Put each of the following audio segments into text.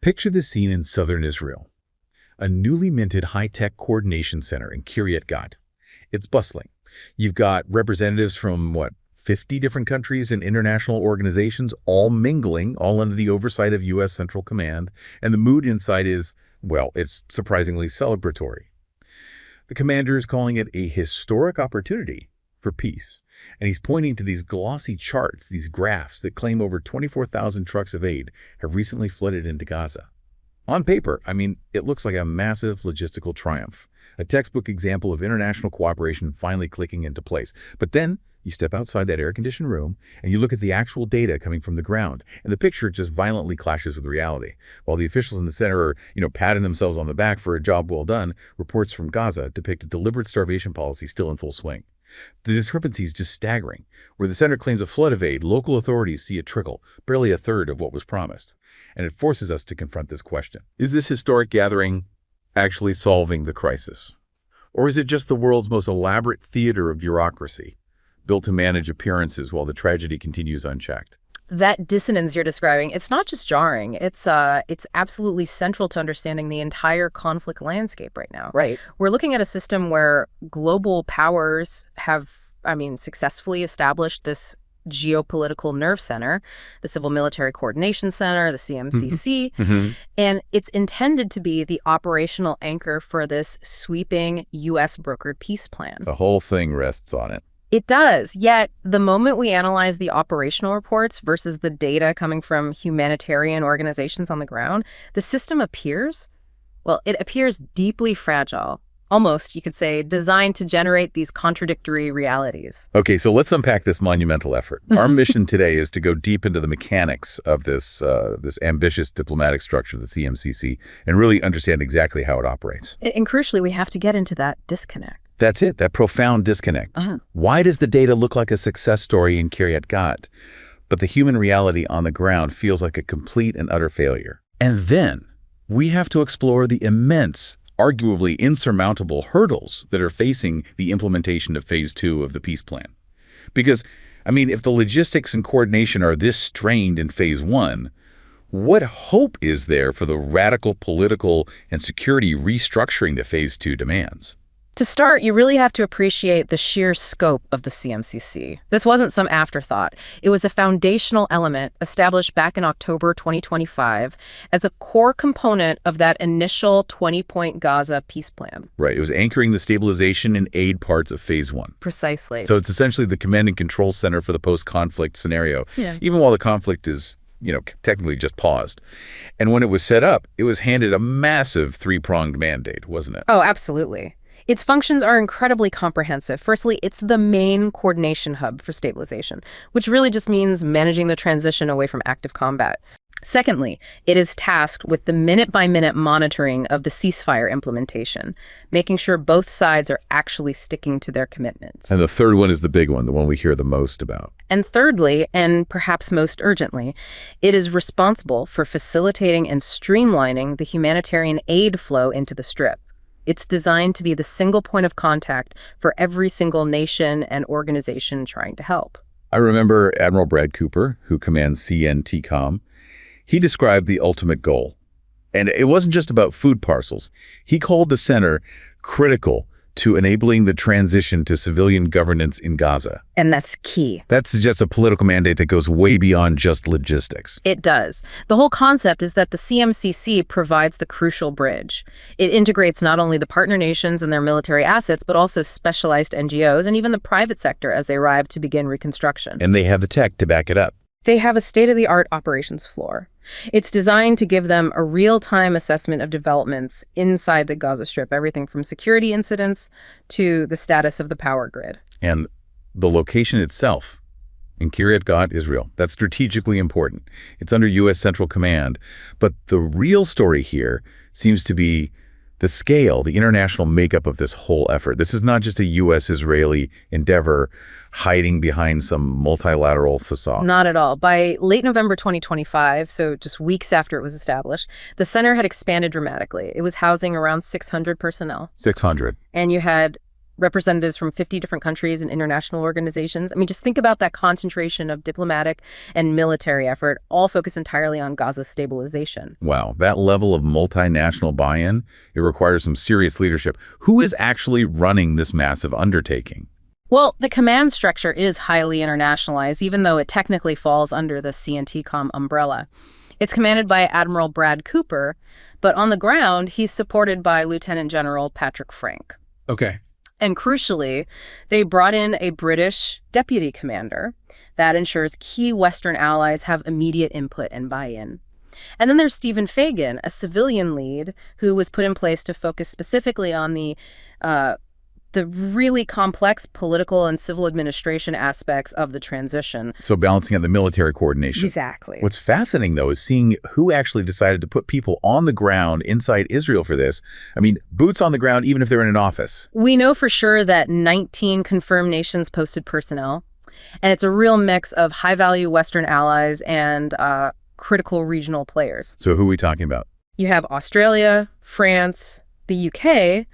Picture the scene in southern Israel, a newly minted high-tech coordination center in Kiryat Gat. It's bustling. You've got representatives from, 50 different countries and international organizations all mingling, all under the oversight of U.S. Central Command, and the mood inside is, it's surprisingly celebratory. The commander is calling it a historic opportunity for peace, and he's pointing to these glossy charts, these graphs that claim over 24,000 trucks of aid have recently flooded into Gaza. On paper, it looks like a massive logistical triumph, a textbook example of international cooperation finally clicking into place. But then you step outside that air-conditioned room and you look at the actual data coming from the ground, and the picture just violently clashes with reality. While the officials in the center are, patting themselves on the back for a job well done, reports from Gaza depict a deliberate starvation policy still in full swing. The discrepancy is just staggering. Where the center claims a flood of aid, local authorities see a trickle, barely a third of what was promised. And it forces us to confront this question. Is this historic gathering actually solving the crisis? Or is it just the world's most elaborate theater of bureaucracy, built to manage appearances while the tragedy continues unchecked? That dissonance you're describing, it's not just jarring. It's absolutely central to understanding the entire conflict landscape right now. Right. We're looking at a system where global powers have, successfully established this geopolitical nerve center, the Civil Military Coordination Center, the CMCC, and it's intended to be the operational anchor for this sweeping U.S. brokered peace plan. The whole thing rests on it. It does, yet the moment we analyze the operational reports versus the data coming from humanitarian organizations on the ground, the system appears deeply fragile. Almost, you could say, designed to generate these contradictory realities. Okay, so let's unpack this monumental effort. Our mission today is to go deep into the mechanics of this ambitious diplomatic structure, the CMCC, and really understand exactly how it operates. And crucially, we have to get into that disconnect. That's it, that profound disconnect. Why does the data look like a success story in Kiryat Gat, but the human reality on the ground feels like a complete and utter failure? And then we have to explore the immense, arguably insurmountable hurdles that are facing the implementation of Phase 2 of the peace plan. Because, if the logistics and coordination are this strained in Phase 1, what hope is there for the radical political and security restructuring that Phase 2 demands? To start, you really have to appreciate the sheer scope of the CMCC. This wasn't some afterthought. It was a foundational element established back in October 2025 as a core component of that initial 20-point Gaza peace plan. Right. It was anchoring the stabilization and aid parts of Phase 1. Precisely. So it's essentially the command and control center for the post-conflict scenario, even while the conflict is technically just paused. And when it was set up, it was handed a massive three-pronged mandate, wasn't it? Oh, absolutely. Its functions are incredibly comprehensive. Firstly, it's the main coordination hub for stabilization, which really just means managing the transition away from active combat. Secondly, it is tasked with the minute-by-minute monitoring of the ceasefire implementation, making sure both sides are actually sticking to their commitments. And the third one is the big one, the one we hear the most about. And thirdly, and perhaps most urgently, it is responsible for facilitating and streamlining the humanitarian aid flow into the Strip. It's designed to be the single point of contact for every single nation and organization trying to help. I remember Admiral Brad Cooper, who commands CNTCOM. He described the ultimate goal. And it wasn't just about food parcels. He called the center critical to enabling the transition to civilian governance in Gaza. And that's key. That suggests a political mandate that goes way beyond just logistics. It does. The whole concept is that the CMCC provides the crucial bridge. It integrates not only the partner nations and their military assets, but also specialized NGOs and even the private sector as they arrive to begin reconstruction. And they have the tech to back it up. They have a state-of-the-art operations floor. It's designed to give them a real-time assessment of developments inside the Gaza Strip, everything from security incidents to the status of the power grid. And the location itself, in Kiryat Gat, Israel, that's strategically important. It's under U.S. Central Command. But the real story here seems to be the scale, the international makeup of this whole effort. This is not just a U.S.-Israeli endeavor hiding behind some multilateral facade. Not at all. By late November 2025, so just weeks after it was established, the center had expanded dramatically. It was housing around 600 personnel. 600. And you had representatives from 50 different countries and international organizations. I mean, just think about that concentration of diplomatic and military effort, all focused entirely on Gaza's stabilization. Wow, that level of multinational buy-in, it requires some serious leadership. Who is actually running this massive undertaking? Well, the command structure is highly internationalized, even though it technically falls under the CNTCOM umbrella. It's commanded by Admiral Brad Cooper, but on the ground, he's supported by Lieutenant General Patrick Frank. Okay. And crucially, they brought in a British deputy commander that ensures key Western allies have immediate input and buy-in. And then there's Stephen Fagan, a civilian lead who was put in place to focus specifically on the really complex political and civil administration aspects of the transition. So balancing out the military coordination. Exactly. What's fascinating, though, is seeing who actually decided to put people on the ground inside Israel for this. I mean, boots on the ground, even if they're in an office. We know for sure that 19 confirmed nations posted personnel, and it's a real mix of high-value Western allies and critical regional players. So who are we talking about? You have Australia, France, the UK,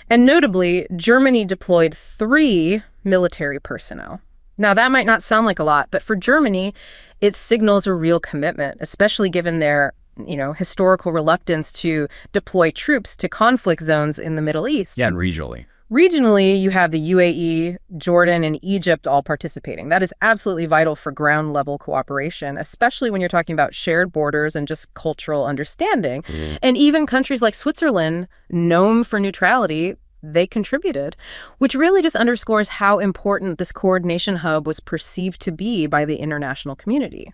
and notably, Germany deployed 3 military personnel. Now, that might not sound like a lot, but for Germany, it signals a real commitment, especially given their, historical reluctance to deploy troops to conflict zones in the Middle East. Yeah, and regionally. Regionally, you have the UAE, Jordan, and Egypt all participating. That is absolutely vital for ground-level cooperation, especially when you're talking about shared borders and just cultural understanding. And even countries like Switzerland, known for neutrality, they contributed, which really just underscores how important this coordination hub was perceived to be by the international community.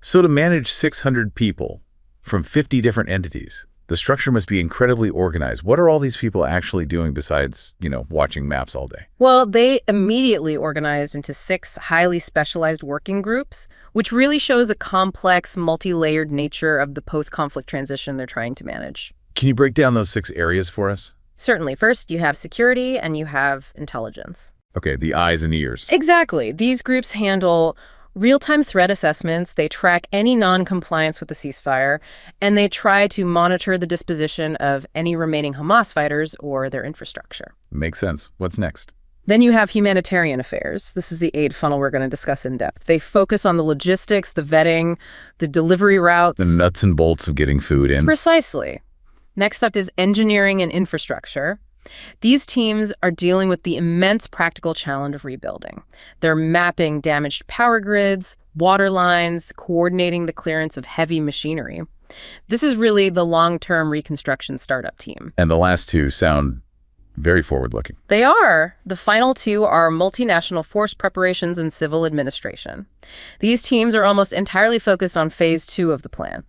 So to manage 600 people from 50 different entities, the structure must be incredibly organized. What are all these people actually doing besides, watching maps all day? Well, they immediately organized into 6 highly specialized working groups, which really shows a complex, multi-layered nature of the post-conflict transition they're trying to manage. Can you break down those 6 areas for us? Certainly. First, you have security and you have intelligence. Okay, the eyes and ears. Exactly. These groups handle real-time threat assessments, they track any non-compliance with the ceasefire, and they try to monitor the disposition of any remaining Hamas fighters or their infrastructure. Makes sense. What's next? Then you have humanitarian affairs. This is the aid funnel we're going to discuss in depth. They focus on the logistics, the vetting, the delivery routes. The nuts and bolts of getting food in. Precisely. Next up is engineering and infrastructure. These teams are dealing with the immense practical challenge of rebuilding. They're mapping damaged power grids, water lines, coordinating the clearance of heavy machinery. This is really the long-term reconstruction startup team. And the last 2 sound very forward-looking. They are. The final 2 are multinational force preparations and civil administration. These teams are almost entirely focused on phase 2 of the plan.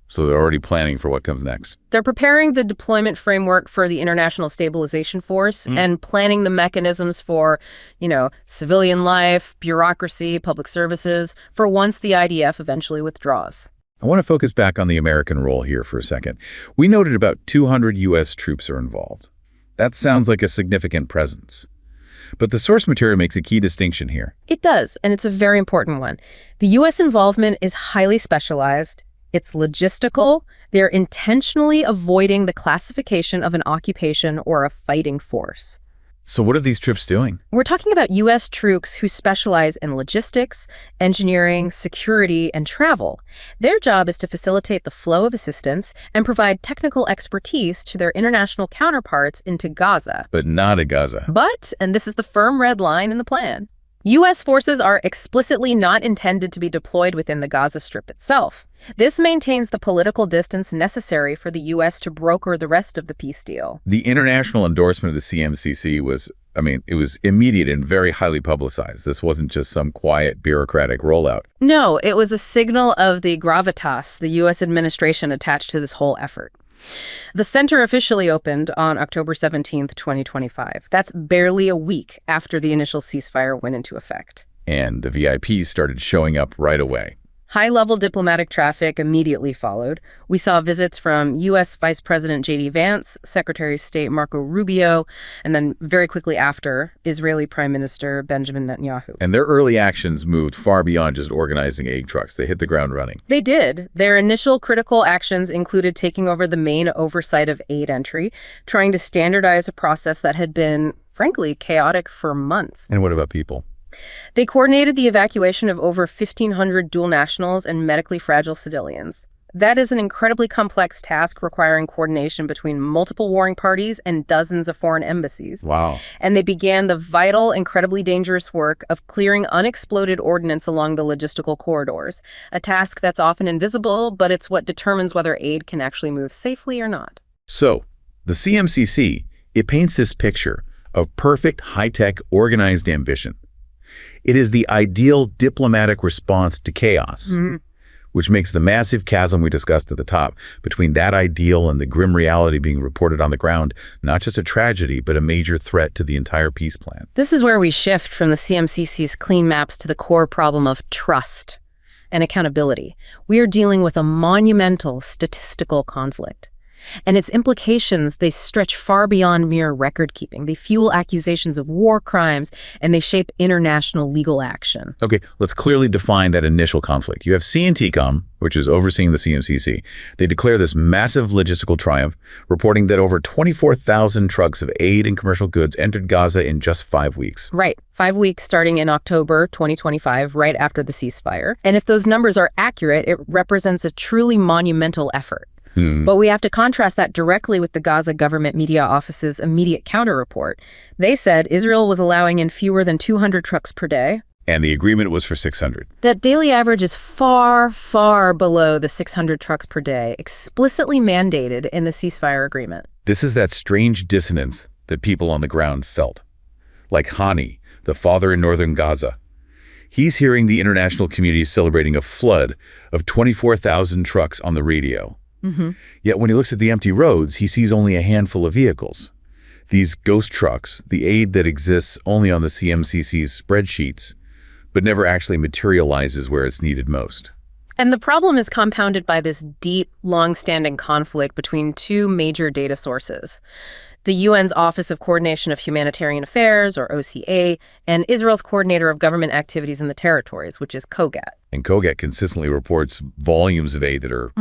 So they're already planning for what comes next. They're preparing the deployment framework for the International Stabilization Force and planning the mechanisms for, civilian life, bureaucracy, public services, for once the IDF eventually withdraws. I want to focus back on the American role here for a second. We noted about 200 U.S. troops are involved. That sounds like a significant presence. But the source material makes a key distinction here. It does, and it's a very important one. The U.S. involvement is highly specialized. It's logistical. They're intentionally avoiding the classification of an occupation or a fighting force. So what are these troops doing? We're talking about U.S. troops who specialize in logistics, engineering, security, and travel. Their job is to facilitate the flow of assistance and provide technical expertise to their international counterparts into Gaza. But not at Gaza. But, and this is the firm red line in the plan, U.S. forces are explicitly not intended to be deployed within the Gaza Strip itself. This maintains the political distance necessary for the U.S. to broker the rest of the peace deal. The international endorsement of the CMCC was, it was immediate and very highly publicized. This wasn't just some quiet bureaucratic rollout. No, it was a signal of the gravitas the U.S. administration attached to this whole effort. The center officially opened on October 17th, 2025. That's barely a week after the initial ceasefire went into effect. And the VIPs started showing up right away. High-level diplomatic traffic immediately followed. We saw visits from U.S. Vice President J.D. Vance, Secretary of State Marco Rubio, and then very quickly after, Israeli Prime Minister Benjamin Netanyahu. And their early actions moved far beyond just organizing aid trucks. They hit the ground running. They did. Their initial critical actions included taking over the main oversight of aid entry, trying to standardize a process that had been, frankly, chaotic for months. And what about people? They coordinated the evacuation of over 1,500 dual nationals and medically fragile civilians. That is an incredibly complex task requiring coordination between multiple warring parties and dozens of foreign embassies. Wow. And they began the vital, incredibly dangerous work of clearing unexploded ordnance along the logistical corridors, a task that's often invisible, but it's what determines whether aid can actually move safely or not. So, the CMCC, it paints this picture of perfect, high-tech, organized ambition. It is the ideal diplomatic response to chaos. Which makes the massive chasm we discussed at the top between that ideal and the grim reality being reported on the ground not just a tragedy, but a major threat to the entire peace plan. This is where we shift from the CMCC's clean maps to the core problem of trust and accountability. We are dealing with a monumental statistical conflict. And its implications, they stretch far beyond mere record-keeping. They fuel accusations of war crimes, and they shape international legal action. Okay, let's clearly define that initial conflict. You have CNTCOM, which is overseeing the CMCC. They declare this massive logistical triumph, reporting that over 24,000 trucks of aid and commercial goods entered Gaza in just 5 weeks. Right, 5 weeks starting in October 2025, right after the ceasefire. And if those numbers are accurate, it represents a truly monumental effort. But we have to contrast that directly with the Gaza Government Media Office's immediate counter-report. They said Israel was allowing in fewer than 200 trucks per day. And the agreement was for 600. That daily average is far, far below the 600 trucks per day, explicitly mandated in the ceasefire agreement. This is that strange dissonance that people on the ground felt. Like Hani, the father in northern Gaza. He's hearing the international community celebrating a flood of 24,000 trucks on the radio. Yet when he looks at the empty roads, he sees only a handful of vehicles. These ghost trucks, the aid that exists only on the CMCC's spreadsheets, but never actually materializes where it's needed most. And the problem is compounded by this deep, long-standing conflict between two major data sources. The UN's Office of Coordination of Humanitarian Affairs, or OCHA, and Israel's Coordinator of Government Activities in the Territories, which is COGAT. And COGAT consistently reports volumes of aid that are,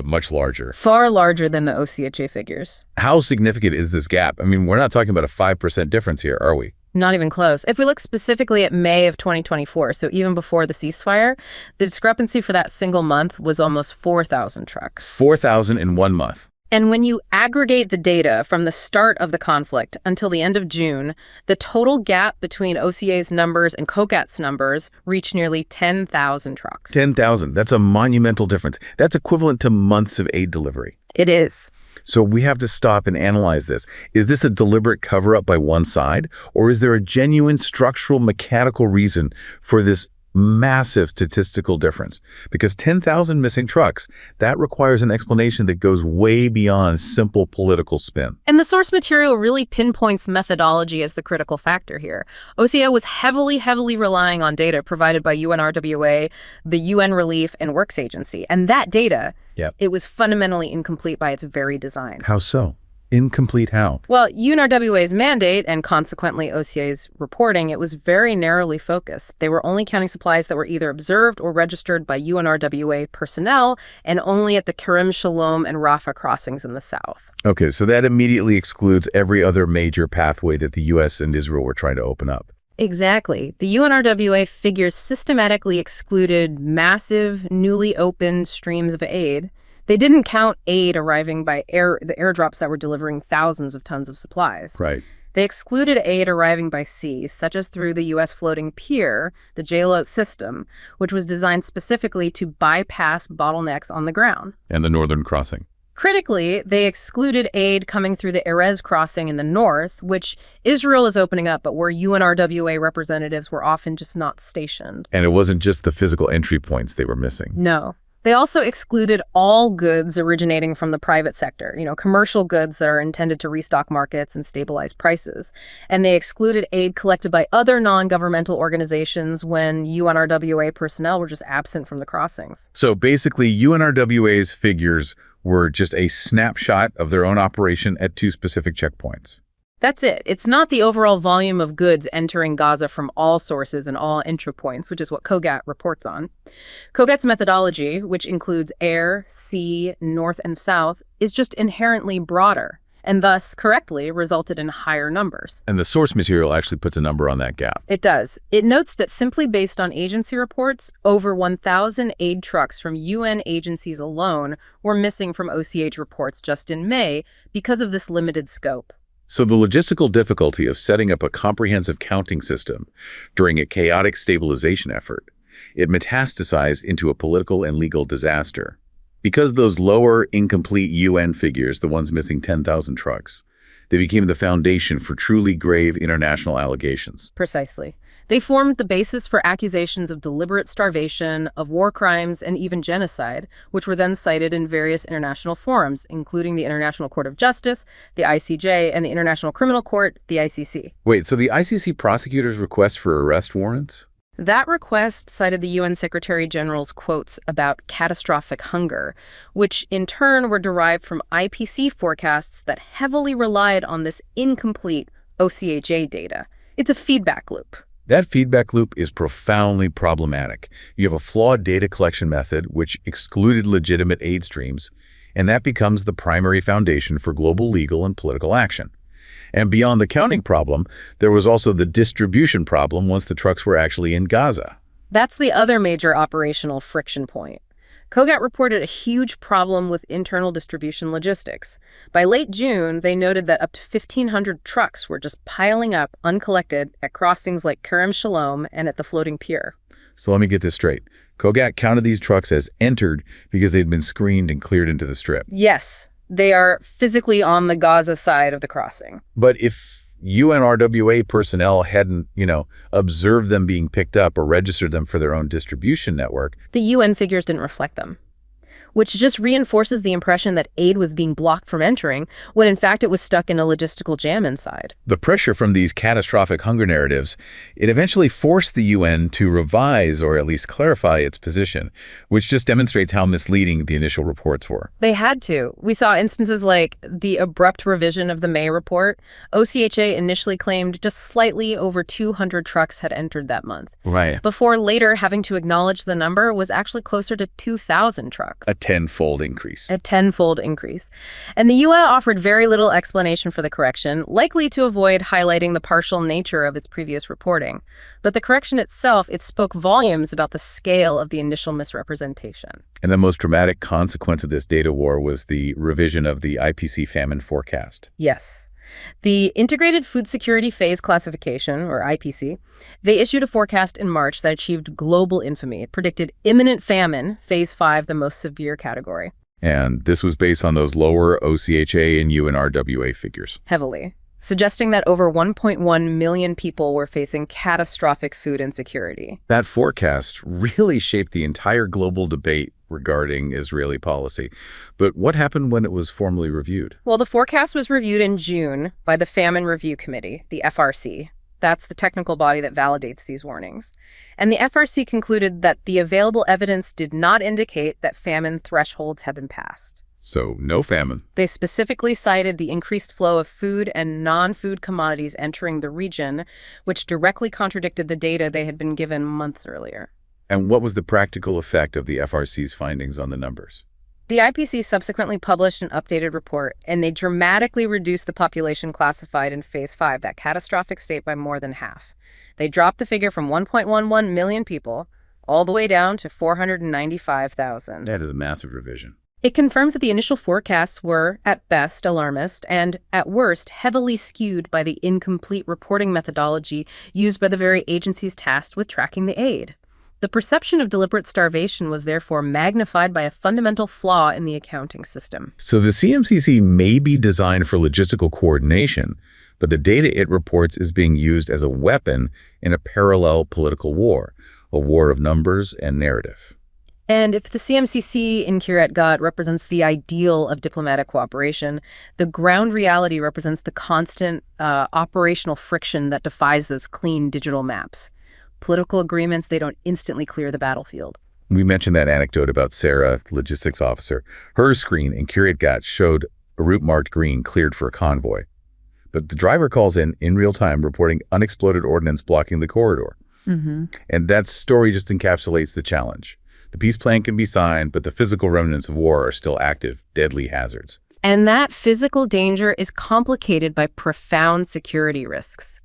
much larger. Far larger than the OCHA figures. How significant is this gap? I mean, we're not talking about a 5% difference here, are we? Not even close. If we look specifically at May of 2024, so even before the ceasefire, the discrepancy for that single month was almost 4,000 trucks. 4,000 in 1 month. And when you aggregate the data from the start of the conflict until the end of June, the total gap between OCA's numbers and COGAT's numbers reached nearly 10,000 trucks. 10,000. That's a monumental difference. That's equivalent to months of aid delivery. It is. So we have to stop and analyze this. Is this a deliberate cover-up by one side, or is there a genuine structural mechanical reason for this massive statistical difference? Because 10,000 missing trucks, that requires an explanation that goes way beyond simple political spin. And the source material really pinpoints methodology as the critical factor here. OCHA was heavily relying on data provided by UNRWA, the UN Relief and Works Agency. And that data, it was fundamentally incomplete by its very design. How so? Incomplete how? Well, UNRWA's mandate, and consequently OCHA's reporting, it was very narrowly focused. They were only counting supplies that were either observed or registered by UNRWA personnel, and only at the Kerem Shalom and Rafah crossings in the south. Okay, so that immediately excludes every other major pathway that the U.S. and Israel were trying to open up. Exactly. The UNRWA figures systematically excluded massive, newly opened streams of aid. They didn't count aid arriving by the airdrops that were delivering thousands of tons of supplies. Right. They excluded aid arriving by sea, such as through the U.S. floating pier, the JLOT system, which was designed specifically to bypass bottlenecks on the ground. And the northern crossing. Critically, they excluded aid coming through the Erez crossing in the north, which Israel is opening up, but where UNRWA representatives were often just not stationed. And it wasn't just the physical entry points they were missing. No. They also excluded all goods originating from the private sector, commercial goods that are intended to restock markets and stabilize prices. And they excluded aid collected by other non-governmental organizations when UNRWA personnel were just absent from the crossings. So basically, UNRWA's figures were just a snapshot of their own operation at two specific checkpoints. That's it. It's not the overall volume of goods entering Gaza from all sources and all entry points, which is what COGAT reports on. COGAT's methodology, which includes air, sea, north, and south, is just inherently broader. and thus, correctly, resulted in higher numbers. And the source material actually puts a number on that gap. It does. It notes that simply based on agency reports, over 1,000 aid trucks from UN agencies alone were missing from OCH reports just in May because of this limited scope. So the logistical difficulty of setting up a comprehensive counting system during a chaotic stabilization effort, it metastasized into a political and legal disaster. Because those lower, incomplete UN figures, the ones missing 10,000 trucks, they became the foundation for truly grave international allegations. Precisely. They formed the basis for accusations of deliberate starvation, of war crimes, and even genocide, which were then cited in various international forums, including the International Court of Justice, the ICJ, and the International Criminal Court, the ICC. Wait, so the ICC prosecutors' request for arrest warrants? That request cited the UN Secretary General's quotes about catastrophic hunger, which in turn were derived from IPC forecasts that heavily relied on this incomplete OCHA data. It's a feedback loop. That feedback loop is profoundly problematic. You have a flawed data collection method which excluded legitimate aid streams, and that becomes the primary foundation for global legal and political action. And beyond the counting problem, there was also the distribution problem once the trucks were actually in Gaza. That's the other major operational friction point. COGAT reported a huge problem with internal distribution logistics. By late June, they noted that up to 1,500 trucks were just piling up uncollected at crossings like Kerem Shalom and at the floating pier. So let me get this straight. COGAT counted these trucks as entered because they'd been screened and cleared into the strip. Yes, they are physically on the Gaza side of the crossing. But if UNRWA personnel hadn't, observed them being picked up or registered them for their own distribution network, the UN figures didn't reflect them, which just reinforces the impression that aid was being blocked from entering, when in fact it was stuck in a logistical jam inside. the pressure from these catastrophic hunger narratives, it eventually forced the UN to revise or at least clarify its position, which just demonstrates how misleading the initial reports were. They had to. We saw instances like the abrupt revision of the May report. OCHA initially claimed just slightly over 200 trucks had entered that month, Right. before later having to acknowledge the number was actually closer to 2,000 trucks. A tenfold increase. A tenfold increase. And the UN offered very little explanation for the correction, likely to avoid highlighting the partial nature of its previous reporting. But the correction itself, it spoke volumes about the scale of the initial misrepresentation. And the most dramatic consequence of this data war was the revision of the IPC famine forecast. Yes. The Integrated Food Security Phase Classification, or IPC, they issued a forecast in March that achieved global infamy. It predicted imminent famine, Phase 5, the most severe category. And this was based on those lower OCHA and UNRWA figures. Heavily, suggesting that over 1.1 million people were facing catastrophic food insecurity. That forecast really shaped the entire global debate regarding Israeli policy. But what happened when it was formally reviewed? Well, the forecast was reviewed in June by the Famine Review Committee, the FRC. That's the technical body that validates these warnings. And the FRC concluded that the available evidence did not indicate that famine thresholds had been passed. So, no famine. They specifically cited the increased flow of food and non-food commodities entering the region, which directly contradicted the data they had been given months earlier. And what was the practical effect of the FRC's findings on the numbers? The IPC subsequently published an updated report, and they dramatically reduced the population classified in Phase 5, that catastrophic state, by more than half. They dropped the figure from 1.11 million people all the way down to 495,000. That is a massive revision. It confirms that the initial forecasts were, at best, alarmist and, at worst, heavily skewed by the incomplete reporting methodology used by the very agencies tasked with tracking the aid. The perception of deliberate starvation was therefore magnified by a fundamental flaw in the accounting system. So the CMCC may be designed for logistical coordination, but the data it reports is being used as a weapon in a parallel political war, a war of numbers and narrative. And if the CMCC in Kiryat Gat represents the ideal of diplomatic cooperation, the ground reality represents the constant operational friction that defies those clean digital maps. Political agreements, they don't instantly clear the battlefield. We mentioned that anecdote about Sarah, the logistics officer. Her screen in Kiryat Gat showed a route marked green cleared for a convoy. But the driver calls in real time, reporting unexploded ordnance blocking the corridor. Mm-hmm. And that story just encapsulates the challenge. The peace plan can be signed, but the physical remnants of war are still active, deadly hazards. And that physical danger is complicated by profound security risks.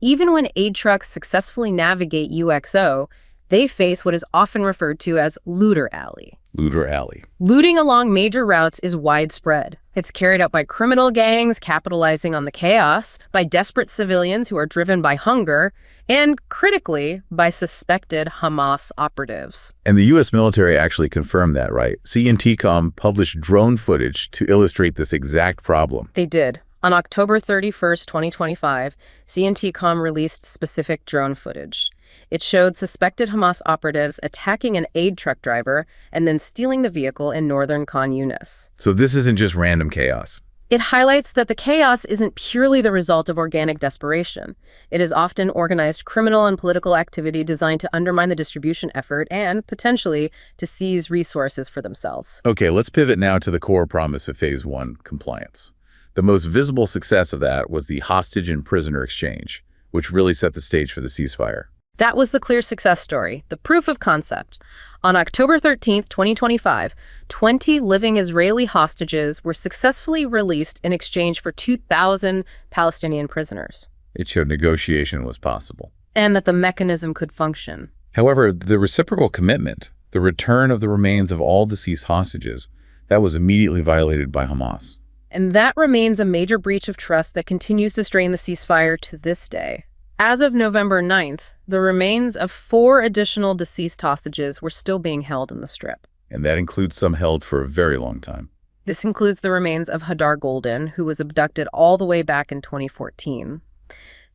Even when aid trucks successfully navigate UXO, they face what is often referred to as looter alley. Looter alley. Looting along major routes is widespread. It's carried out by criminal gangs capitalizing on the chaos, by desperate civilians who are driven by hunger, and, critically, by suspected Hamas operatives. And the U.S. military actually confirmed that, right? CNTCOM published drone footage to illustrate this exact problem. They did. On October 31st, 2025, CNTCOM released specific drone footage. It showed suspected Hamas operatives attacking an aid truck driver and then stealing the vehicle in northern Khan Yunis. So this isn't just random chaos. It highlights that the chaos isn't purely the result of organic desperation. It is often organized criminal and political activity designed to undermine the distribution effort and, potentially, to seize resources for themselves. Okay, let's pivot now to the core promise of Phase 1, compliance. The most visible success of that was the hostage and prisoner exchange, which really set the stage for the ceasefire. That was the clear success story, the proof of concept. On October 13th, 2025, 20 living Israeli hostages were successfully released in exchange for 2,000 Palestinian prisoners. It showed negotiation was possible. And that the mechanism could function. However, the reciprocal commitment, the return of the remains of all deceased hostages, that was immediately violated by Hamas. And that remains a major breach of trust that continues to strain the ceasefire to this day. As of November 9th, the remains of 4 additional deceased hostages were still being held in the Strip. And that includes some held for a very long time. This includes the remains of Hadar Golden, who was abducted all the way back in 2014.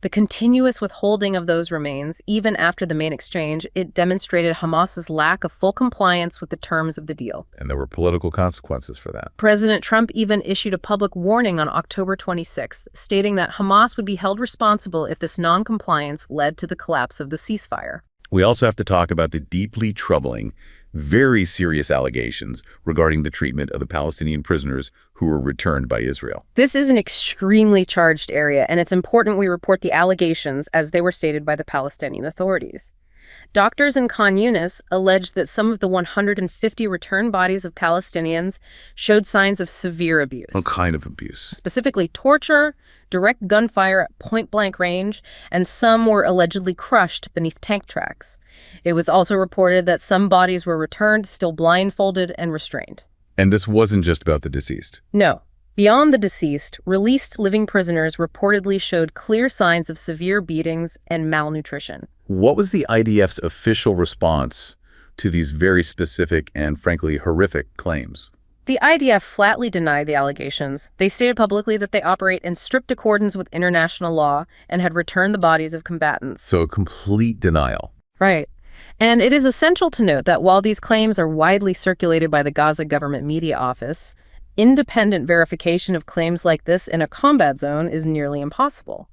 The continuous withholding of those remains, even after the main exchange, it demonstrated Hamas's lack of full compliance with the terms of the deal. And there were political consequences for that. President Trump even issued a public warning on October 26th, stating that Hamas would be held responsible if this non-compliance led to the collapse of the ceasefire. We also have to talk about the deeply troubling, very serious allegations regarding the treatment of the Palestinian prisoners who were returned by Israel. This is an extremely charged area, and it's important we report the allegations as they were stated by the Palestinian authorities. Doctors in Khan Yunis alleged that some of the 150 returned bodies of Palestinians showed signs of severe abuse. What kind of abuse? Specifically torture, direct gunfire at point-blank range, and some were allegedly crushed beneath tank tracks. It was also reported that some bodies were returned still blindfolded and restrained. And this wasn't just about the deceased. No. Beyond the deceased, released living prisoners reportedly showed clear signs of severe beatings and malnutrition. What was the IDF's official response to these very specific and, frankly, horrific claims? The IDF flatly denied the allegations. They stated publicly that they operate in strict accordance with international law and had returned the bodies of combatants. So complete denial. Right. And it is essential to note that while these claims are widely circulated by the Gaza government media office, independent verification of claims like this in a combat zone is nearly impossible.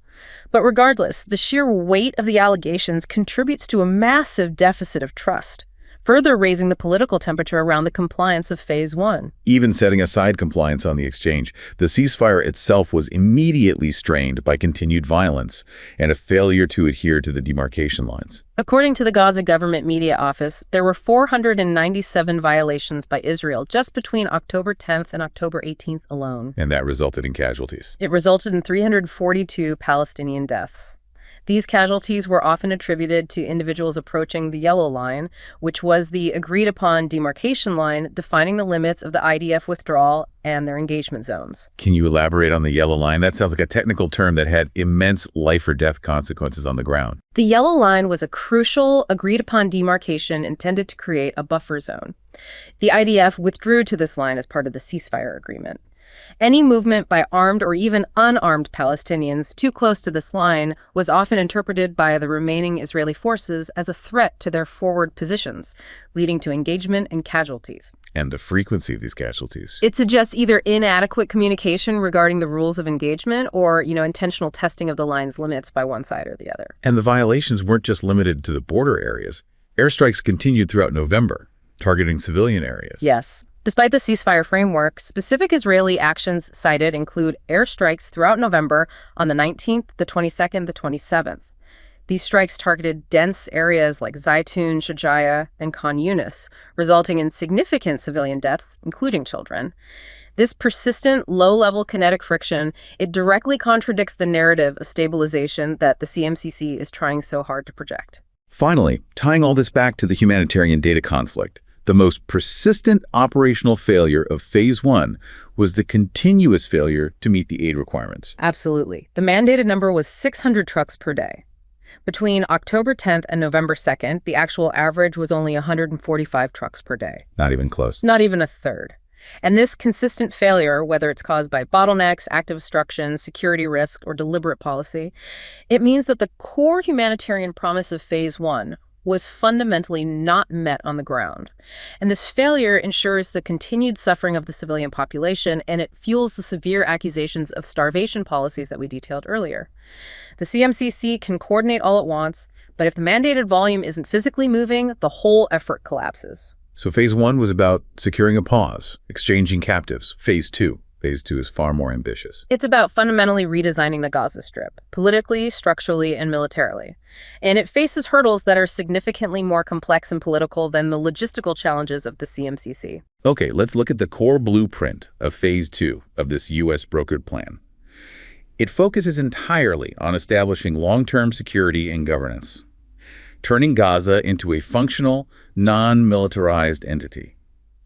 But regardless, the sheer weight of the allegations contributes to a massive deficit of trust, further raising the political temperature around the compliance of Phase 1. Even setting aside compliance on the exchange, the ceasefire itself was immediately strained by continued violence and a failure to adhere to the demarcation lines. According to the Gaza government media office, there were 497 violations by Israel just between October 10th and October 18th alone. And that resulted in casualties. It resulted in 342 Palestinian deaths. These casualties were often attributed to individuals approaching the yellow line, which was the agreed-upon demarcation line defining the limits of the IDF withdrawal and their engagement zones. Can you elaborate on the yellow line? That sounds like a technical term that had immense life-or-death consequences on the ground. The yellow line was a crucial, agreed-upon demarcation intended to create a buffer zone. The IDF withdrew to this line as part of the ceasefire agreement. Any movement by armed or even unarmed Palestinians too close to this line was often interpreted by the remaining Israeli forces as a threat to their forward positions, leading to engagement and casualties. And the frequency of these casualties. It suggests either inadequate communication regarding the rules of engagement or, intentional testing of the line's limits by one side or the other. And the violations weren't just limited to the border areas. Airstrikes continued throughout November, targeting civilian areas. Yes. Despite the ceasefire framework, specific Israeli actions cited include airstrikes throughout November on the 19th, the 22nd, the 27th. These strikes targeted dense areas like Zaytun, Shujaiya, and Khan Yunis, resulting in significant civilian deaths, including children. This persistent, low-level kinetic friction, it directly contradicts the narrative of stabilization that the CMCC is trying so hard to project. Finally, tying all this back to the humanitarian data conflict, the most persistent operational failure of Phase 1 was the continuous failure to meet the aid requirements. Absolutely. The mandated number was 600 trucks per day. Between October 10th and November 2nd, the actual average was only 145 trucks per day. Not even close. Not even a third. And this consistent failure, whether it's caused by bottlenecks, active obstruction, security risk, or deliberate policy, it means that the core humanitarian promise of Phase 1 was fundamentally not met on the ground. And this failure ensures the continued suffering of the civilian population, and it fuels the severe accusations of starvation policies that we detailed earlier. The CMCC can coordinate all it wants, but if the mandated volume isn't physically moving, the whole effort collapses. So Phase 1 was about securing a pause, exchanging captives. Phase 2 is far more ambitious. It's about fundamentally redesigning the Gaza Strip, politically, structurally, and militarily. And it faces hurdles that are significantly more complex and political than the logistical challenges of the CMCC. Okay, let's look at the core blueprint of Phase 2 of this U.S. brokered plan. It focuses entirely on establishing long-term security and governance, turning Gaza into a functional, non-militarized entity.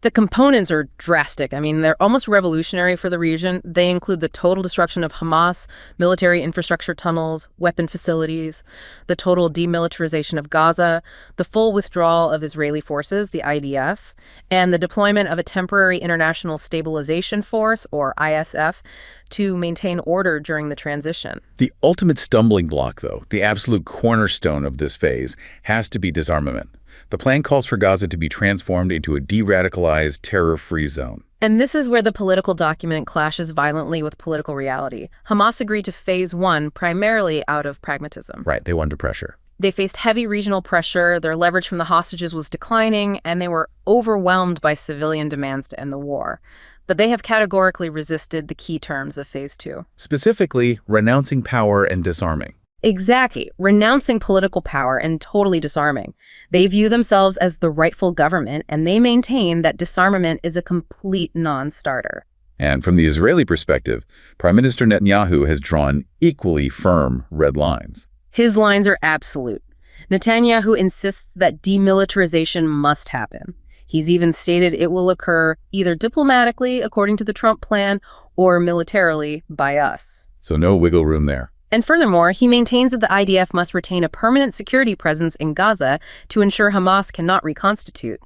The components are drastic. I mean, they're almost revolutionary for the region. They include the total destruction of Hamas, military infrastructure tunnels, weapon facilities, the total demilitarization of Gaza, the full withdrawal of Israeli forces, the IDF, and the deployment of a temporary international stabilization force, or ISF, to maintain order during the transition. The ultimate stumbling block, though, the absolute cornerstone of this phase, has to be disarmament. The plan calls for Gaza to be transformed into a de-radicalized, terror-free zone. And this is where the political document clashes violently with political reality. Hamas agreed to Phase 1 primarily out of pragmatism. Right, they were under pressure. They faced heavy regional pressure, their leverage from the hostages was declining, and they were overwhelmed by civilian demands to end the war. But they have categorically resisted the key terms of Phase 2. Specifically, renouncing power and disarming. Exactly, renouncing political power and totally disarming. They view themselves as the rightful government, and they maintain that disarmament is a complete non-starter. And from the Israeli perspective, Prime Minister Netanyahu has drawn equally firm red lines. His lines are absolute. Netanyahu insists that demilitarization must happen. He's even stated it will occur either diplomatically, according to the Trump plan, or militarily by us. So no wiggle room there. And furthermore, he maintains that the IDF must retain a permanent security presence in Gaza to ensure Hamas cannot reconstitute.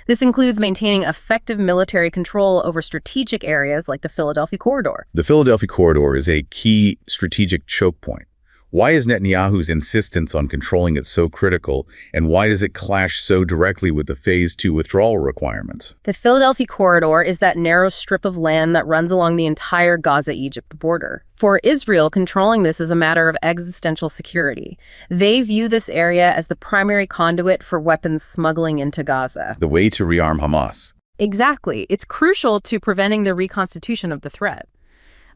This includes maintaining effective military control over strategic areas like the Philadelphia Corridor. The Philadelphia Corridor is a key strategic choke point. Why is Netanyahu's insistence on controlling it so critical, and why does it clash so directly with the Phase 2 withdrawal requirements? The Philadelphia Corridor is that narrow strip of land that runs along the entire Gaza-Egypt border. For Israel, controlling this is a matter of existential security. They view this area as the primary conduit for weapons smuggling into Gaza. The way to rearm Hamas. Exactly. It's crucial to preventing the reconstitution of the threat.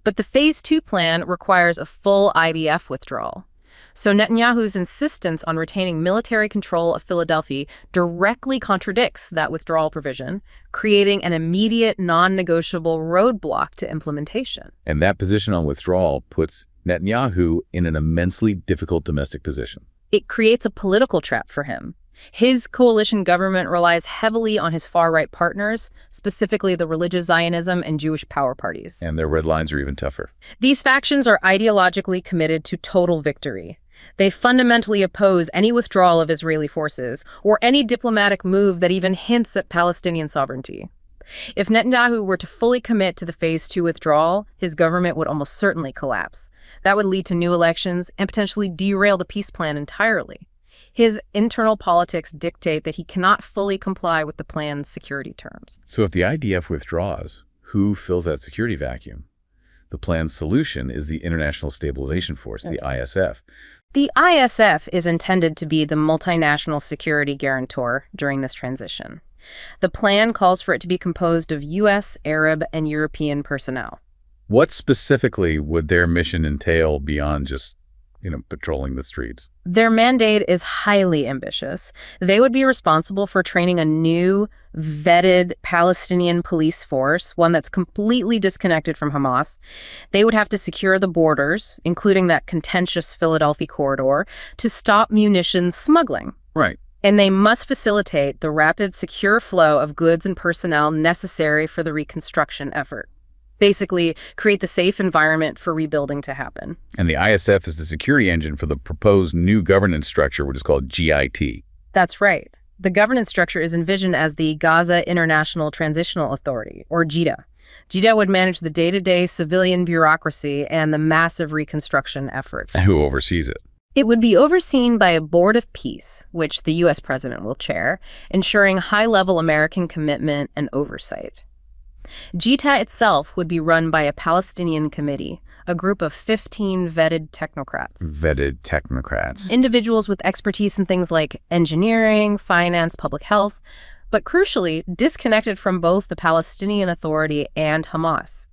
But the Phase 2 plan requires a full IDF withdrawal. So Netanyahu's insistence on retaining military control of Philadelphia directly contradicts that withdrawal provision, creating an immediate, non-negotiable roadblock to implementation. And that position on withdrawal puts Netanyahu in an immensely difficult domestic position. It creates a political trap for him. His coalition government relies heavily on his far-right partners, specifically the religious Zionism and Jewish power parties. And their red lines are even tougher. These factions are ideologically committed to total victory. They fundamentally oppose any withdrawal of Israeli forces or any diplomatic move that even hints at Palestinian sovereignty. If Netanyahu were to fully commit to the Phase 2 withdrawal, his government would almost certainly collapse. That would lead to new elections and potentially derail the peace plan entirely. His internal politics dictate that he cannot fully comply with the plan's security terms. So if the IDF withdraws, who fills that security vacuum? The plan's solution is the International Stabilization Force, the ISF. The ISF is intended to be the multinational security guarantor during this transition. The plan calls for it to be composed of U.S., Arab, and European personnel. What specifically would their mission entail beyond just patrolling the streets. Their mandate is highly ambitious. They would be responsible for training a new, vetted Palestinian police force, one that's completely disconnected from Hamas. They would have to secure the borders, including that contentious Philadelphia corridor, to stop munitions smuggling. Right. And they must facilitate the rapid, secure flow of goods and personnel necessary for the reconstruction effort. Basically, create the safe environment for rebuilding to happen. And the ISF is the security engine for the proposed new governance structure, which is called GIT. That's right. The governance structure is envisioned as the Gaza International Transitional Authority, or GITA. GITA would manage the day-to-day civilian bureaucracy and the massive reconstruction efforts. And who oversees it? It would be overseen by a board of peace, which the U.S. president will chair, ensuring high-level American commitment and oversight. GITA itself would be run by a Palestinian committee, a group of 15 vetted technocrats. Vetted technocrats. Individuals with expertise in things like engineering, finance, public health, but crucially, disconnected from both the Palestinian Authority and Hamas.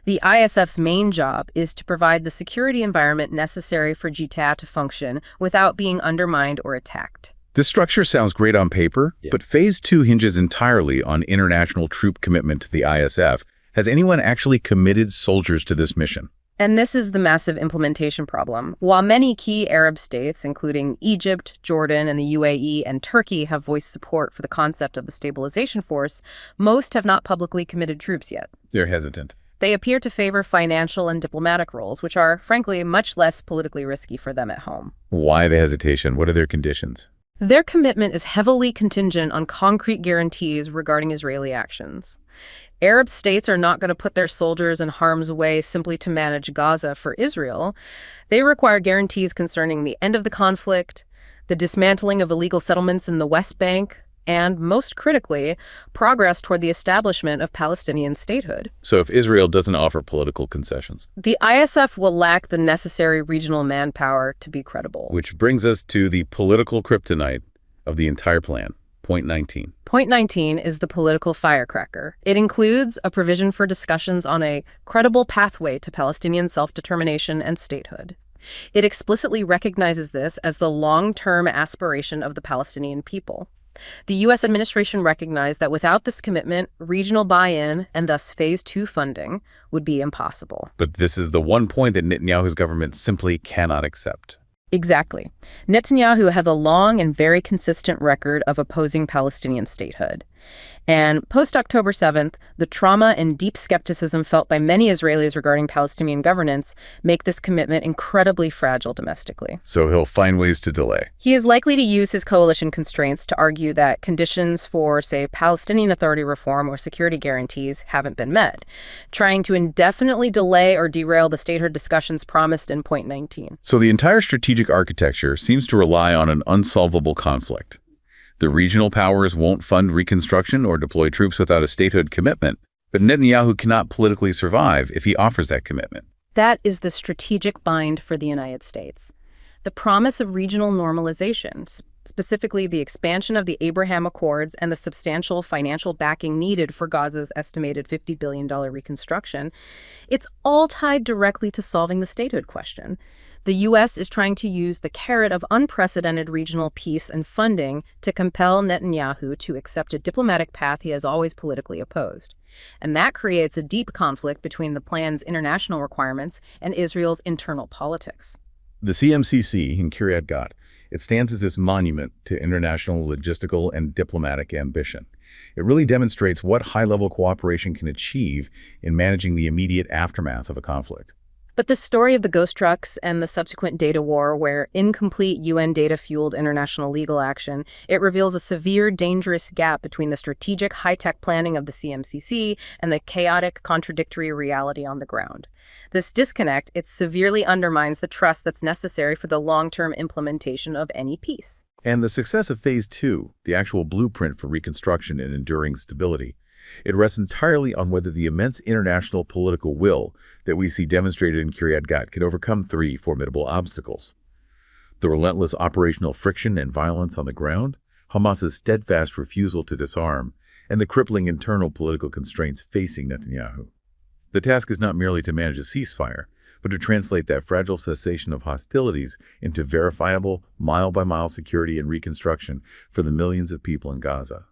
The ISF's main job is to provide the security environment necessary for GITA to function without being undermined or attacked. This structure sounds great on paper, but Phase 2 hinges entirely on international troop commitment to the ISF. Has anyone actually committed soldiers to this mission? And this is the massive implementation problem. While many key Arab states, including Egypt, Jordan, and the UAE and Turkey, have voiced support for the concept of the stabilization force, most have not publicly committed troops yet. They're hesitant. They appear to favor financial and diplomatic roles, which are, frankly, much less politically risky for them at home. Why the hesitation? What are their conditions? Their commitment is heavily contingent on concrete guarantees regarding Israeli actions. Arab states are not going to put their soldiers in harm's way simply to manage Gaza for Israel. They require guarantees concerning the end of the conflict, the dismantling of illegal settlements in the West Bank, and, most critically, progress toward the establishment of Palestinian statehood. So if Israel doesn't offer political concessions? The ISF will lack the necessary regional manpower to be credible. Which brings us to the political kryptonite of the entire plan, Point 19. Point 19 is the political firecracker. It includes a provision for discussions on a credible pathway to Palestinian self-determination and statehood. It explicitly recognizes this as the long-term aspiration of the Palestinian people. The U.S. administration recognized that without this commitment, regional buy-in and thus Phase 2 funding would be impossible. But this is the one point that Netanyahu's government simply cannot accept. Exactly. Netanyahu has a long and very consistent record of opposing Palestinian statehood. And post-October 7th, the trauma and deep skepticism felt by many Israelis regarding Palestinian governance make this commitment incredibly fragile domestically. So he'll find ways to delay. He is likely to use his coalition constraints to argue that conditions for, say, Palestinian Authority reform or security guarantees haven't been met, trying to indefinitely delay or derail the statehood discussions promised in Point 19. So the entire strategic architecture seems to rely on an unsolvable conflict. The regional powers won't fund reconstruction or deploy troops without a statehood commitment, but Netanyahu cannot politically survive if he offers that commitment. That is the strategic bind for the United States. The promise of regional normalization, specifically the expansion of the Abraham Accords and the substantial financial backing needed for Gaza's estimated $50 billion reconstruction, it's all tied directly to solving the statehood question. The U.S. is trying to use the carrot of unprecedented regional peace and funding to compel Netanyahu to accept a diplomatic path he has always politically opposed. And that creates a deep conflict between the plan's international requirements and Israel's internal politics. The CMCC in Kiryat Gat, it stands as this monument to international logistical and diplomatic ambition. It really demonstrates what high-level cooperation can achieve in managing the immediate aftermath of a conflict. But the story of the ghost trucks and the subsequent data war, where incomplete UN data fueled international legal action, it reveals a severe, dangerous gap between the strategic high-tech planning of the CMCC and the chaotic, contradictory reality on the ground. This disconnect, it severely undermines the trust that's necessary for the long-term implementation of any peace. And the success of Phase 2, the actual blueprint for reconstruction and enduring stability, it rests entirely on whether the immense international political will that we see demonstrated in Kiryat Gat can overcome three formidable obstacles: the relentless operational friction and violence on the ground, Hamas's steadfast refusal to disarm, and the crippling internal political constraints facing Netanyahu. The task is not merely to manage a ceasefire, but to translate that fragile cessation of hostilities into verifiable, mile-by-mile security and reconstruction for the millions of people in Gaza.